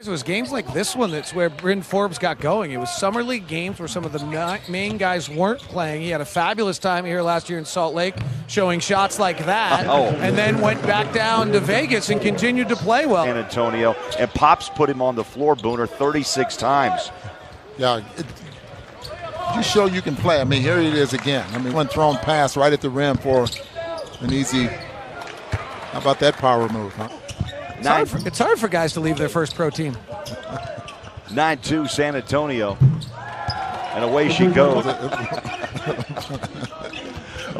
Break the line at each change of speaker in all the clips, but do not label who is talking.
It was games like this one that's where Bryn Forbes got going. It was summer league games where some of the main guys weren't playing. He had a fabulous time here last year in Salt Lake, showing shots like that, and then went back down to Vegas and continued to play well.
San Antonio, and Pops put him on the floor, Booner, 36 times.
Yeah, you show you can play. I mean, here it is again. I mean, one thrown pass right at the rim for an easy. How about that power move, huh?
It's hard for guys to leave their first pro team.
9-2 San Antonio. And away she goes.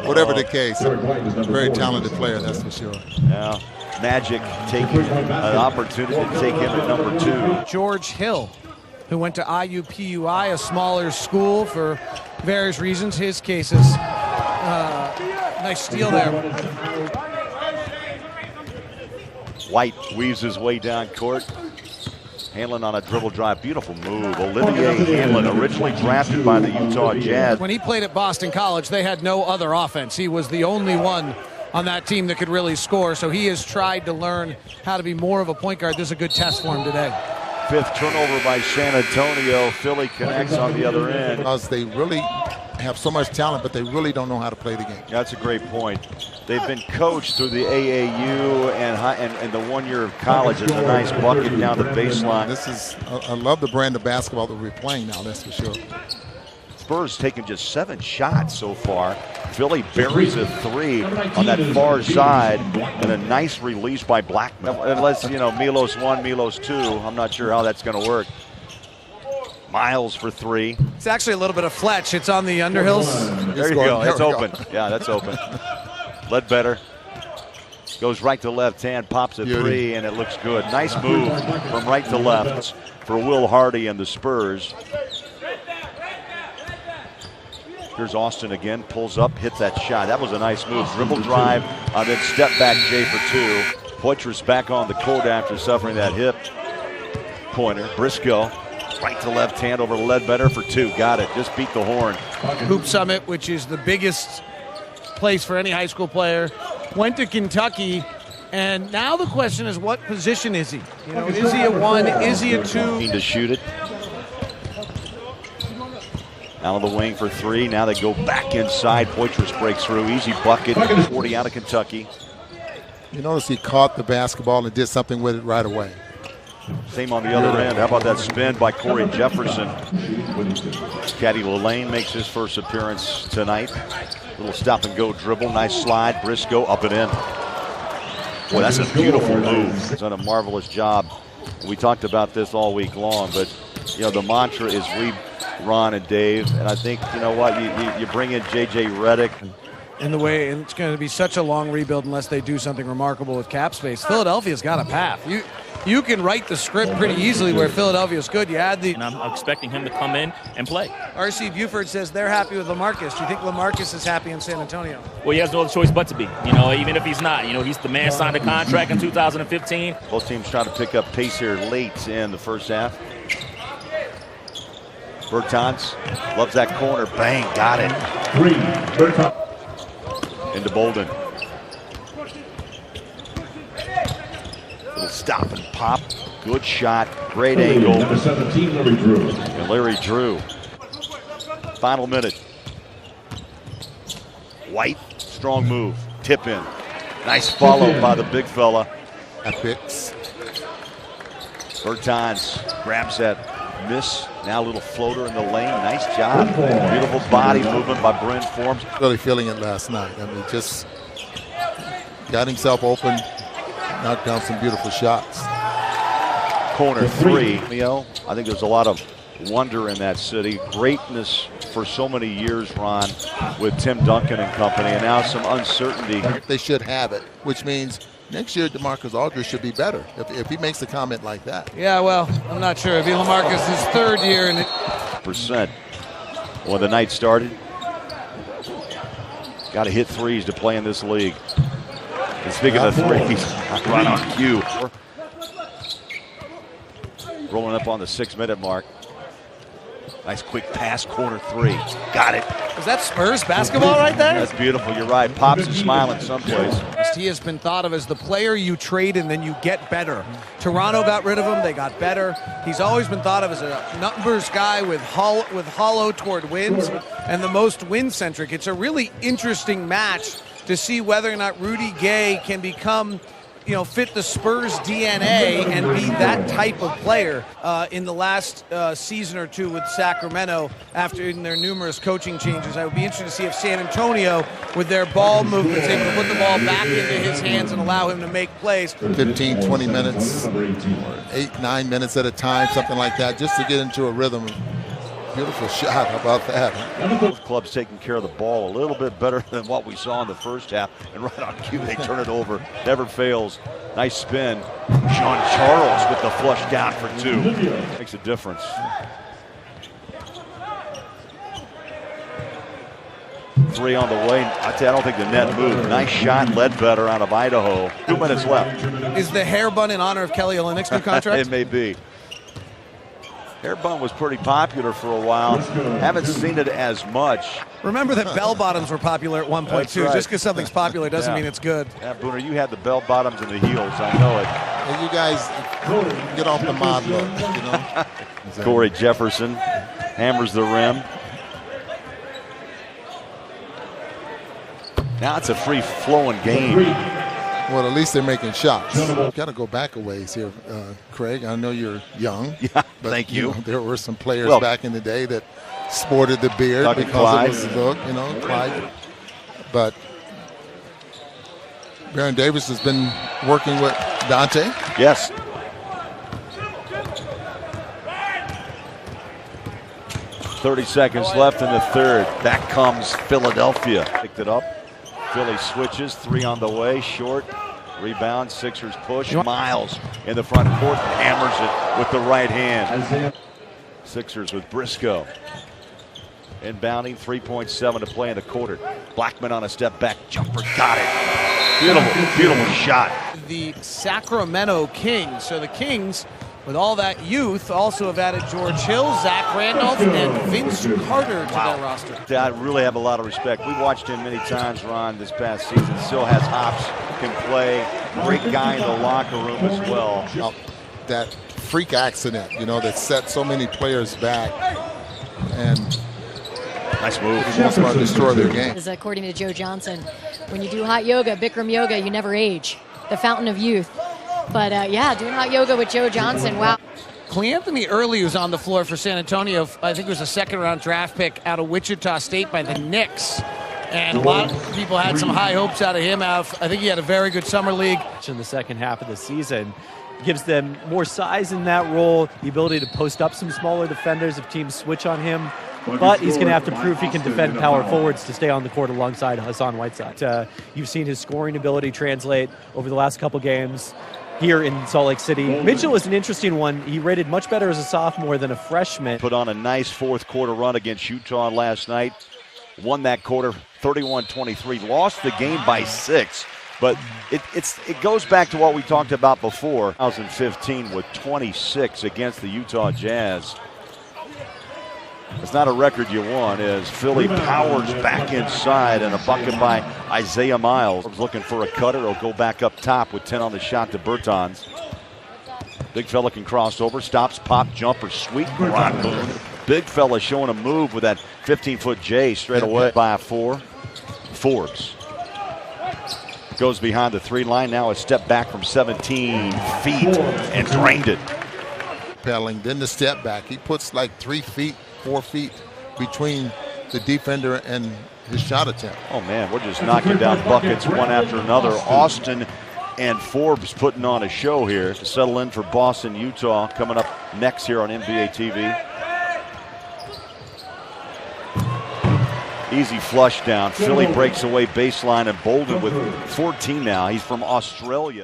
Whatever the case, a very talented player, that's for sure.
Yeah, Magic taking an opportunity to take him at number 2.
George Hill, who went to IUPUI, a smaller school for various reasons. His case is nice steal there.
White weaves his way down court. Hanlon on a dribble drive. Beautiful move. Olivier Hanlon, originally drafted by the Utah Jazz.
When he played at Boston College, they had no other offense. He was the only one on that team that could really score. So he has tried to learn how to be more of a point guard. This is a good test for him today.
5th turnover by San Antonio. Philly connects on the other end.
Because they really have so much talent, but they really don't know how to play the game.
That's a great point. They've been coached through the AAU and the 1 year of college. It's a nice bucket down the baseline.
This is, I love the brand of basketball that we're playing now, that's for sure.
Spurs taking just 7 shots so far. Philly buries a 3 on that far side, and a nice release by Blackman. Unless, Milos 1, Milos 2, I'm not sure how that's going to work. Miles for 3.
It's actually a little bit of Fletch. It's on the Underhills.
There you go. It's open. Yeah, that's open. Ledbetter goes right to left hand, pops a 3, and it looks good. Nice move from right to left for Will Hardy and the Spurs. Here's Austin again, pulls up, hits that shot. That was a nice move. Dribble drive, then step back Jay for 2. Poitras back on the court after suffering that hip pointer. Briscoe, right to left hand over Ledbetter for 2. Got it, just beat the horn.
Hoop Summit, which is the biggest place for any high school player, went to Kentucky, and now the question is, what position is he? Is he a 1? Is he a 2?
Need to shoot it. Out of the wing for 3. Now they go back inside. Poitras breaks through. Easy bucket. 40 out of Kentucky.
You notice he caught the basketball and did something with it right away.
Same on the other end. How about that spin by Corey Jefferson? Caddy Lillane makes his first appearance tonight. Little stop and go dribble. Nice slide. Briscoe up and in. Boy, that's a beautiful move. He's done a marvelous job. We talked about this all week long, but the mantra is we, Ron and Dave, and I think you bring in J.J. Redick.
And it's going to be such a long rebuild unless they do something remarkable with cap space. Philadelphia's got a path. You can write the script pretty easily where Philadelphia's good. You add the.
And I'm expecting him to come in and play.
R.C. Buford says they're happy with LaMarcus. Do you think LaMarcus is happy in San Antonio?
Well, he has no other choice but to be. Even if he's not. He's the man signed a contract in 2015.
Both teams trying to pick up pace here late in the first half. Bertans loves that corner. Bang, got it.
3, Bertans.
Into Bolden. Little stop and pop. Good shot. Great angle.
Number 17, Larry Drew.
And Larry Drew. Final minute. White, strong move. Tip in. Nice follow by the big fella.
Epics.
Bertans grabs that miss. Now a little floater in the lane. Nice job. Beautiful body movement by Bryn Forbes.
Really feeling it last night. I mean, just got himself open, knocked down some beautiful shots.
Corner 3. I think there's a lot of wonder in that city. Greatness for so many years, Ron, with Tim Duncan and company, and now some uncertainty.
They should have it, which means next year DeMarcus Aldridge should be better if he makes a comment like that.
Yeah, well, I'm not sure. It'd be LaMarcus' his 3rd year. And
percent when the night started. Got to hit 3s to play in this league. And speaking of 3s, right on cue. Rolling up on the 6-minute mark. Nice quick pass, corner 3. Got it.
Is that Spurs basketball right there?
That's beautiful. You're right. Pops is smiling someplace.
past, he has been thought of as the player you trade and then you get better. Toronto got rid of him, they got better. He's always been thought of as a numbers guy with hollow toward wins and the most win-centric. It's a really interesting match to see whether or not Rudy Gay can become, fit the Spurs DNA and be that type of player in the last season or two with Sacramento after in their numerous coaching changes. I would be interested to see if San Antonio, with their ball movements, able to put the ball back into his hands and allow him to make plays.
15, 20 minutes, 8, 9 minutes at a time, something like that, just to get into a rhythm. Beautiful shot. How about that?
Both clubs taking care of the ball a little bit better than what we saw in the first half. And right on cue, they turn it over. Never fails. Nice spin. Sean Charles with the flush down for 2. Makes a difference. Three on the way. I don't think the net moved. Nice shot, Ledbetter out of Idaho. 2 minutes left.
Is the hair bun in honor of Kelly Olynyk's new contract?
It may be. Hair bun was pretty popular for a while. Haven't seen it as much.
Remember that bell bottoms were popular at one point, too.
Right.
Just because something's popular doesn't mean it's good.
Yeah, Booner, you had the bell bottoms and the heels. I know it.
And you guys get off the mod look,
Corey Jefferson hammers the rim. Now it's a free-flowing game.
Well, at least they're making shots. Got to go back a ways here, Craig. I know you're young.
Yeah,
but,
thank you.
There were some players back in the day that sported the beard because it was look, Clyde. But Baron Davis has been working with Dante.
Yes. .30 seconds left in the third. Back comes Philadelphia. Picked it up. Philly switches, 3 on the way, short, rebound, Sixers push. Miles in the front court, hammers it with the right hand. Sixers with Briscoe. Inbounding, 3.7 to play in the quarter. Blackman on a step back jumper, got it. Beautiful, beautiful shot.
The Sacramento Kings. So the Kings, with all that youth, also have added George Hill, Zach Randolph, and Vince Carter to their roster.
I really have a lot of respect. We watched him many times, Ron, this past season. Still has hops, can play. Great guy in the locker room as well.
That freak accident, that set so many players back. And
nice move.
He wants to destroy their game.
According to Joe Johnson, when you do hot yoga, Bikram yoga, you never age. The fountain of youth. But, doing hot yoga with Joe Johnson, wow.
Cleanthony Early was on the floor for San Antonio. I think it was a second-round draft pick out of Wichita State by the Knicks. And a lot of people had some high hopes out of him. I think he had a very good summer league.
In the second half of the season, gives them more size in that role, the ability to post up some smaller defenders if teams switch on him. But he's going to have to prove he can defend power forwards to stay on the court alongside Hassan Whiteside. You've seen his scoring ability translate over the last couple games here in Salt Lake City. Mitchell is an interesting one. He rated much better as a sophomore than a freshman.
Put on a nice fourth quarter run against Utah last night. Won that quarter 31-23. Lost the game by 6. But it goes back to what we talked about before. 2015 with 26 against the Utah Jazz. It's not a record you want as Philly powers back inside and a bucket by Isaiah Miles. Looking for a cutter. He'll go back up top with 10 on the shot to Bertans. Big fella can cross over, stops, pop, jumper, sweet. Ron Boone. Big fella showing a move with that 15-foot J straight away by a 4. Forbes goes behind the 3 line. Now a step back from 17 feet and drained it.
Pelling, then the step back. He puts like 3 feet, 4 feet between the defender and his shot attempt.
Oh man, we're just knocking down buckets one after another. Austin and Forbes putting on a show here to settle in for Boston, Utah, coming up next here on NBA TV. Easy flush down. Philly breaks away baseline, and Bolden with 14 now. He's from Australia.